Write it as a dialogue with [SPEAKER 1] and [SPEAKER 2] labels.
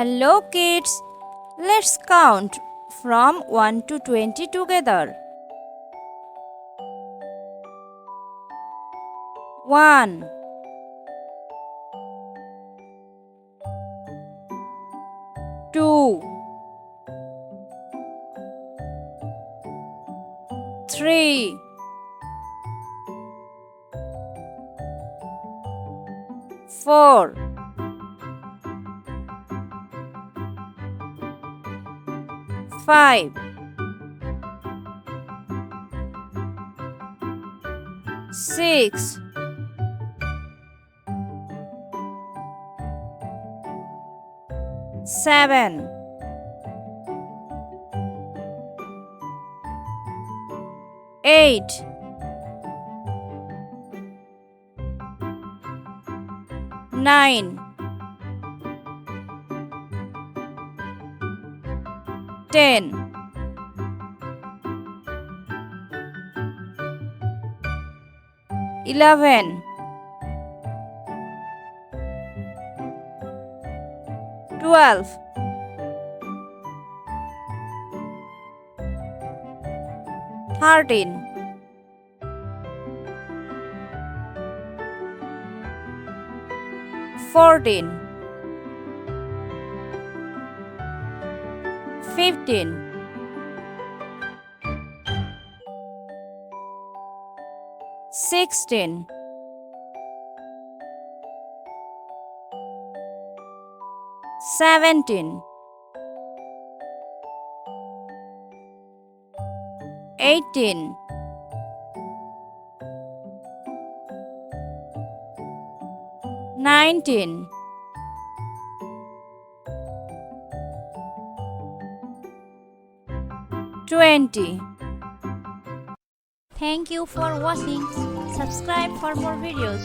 [SPEAKER 1] Hello kids, let's count from 1 to 20 together. 1 2 3 4 5 6 7 8 9 10 11 12 13 14 15 16 17 18 19 20
[SPEAKER 2] Thank you for watching. Subscribe for more videos.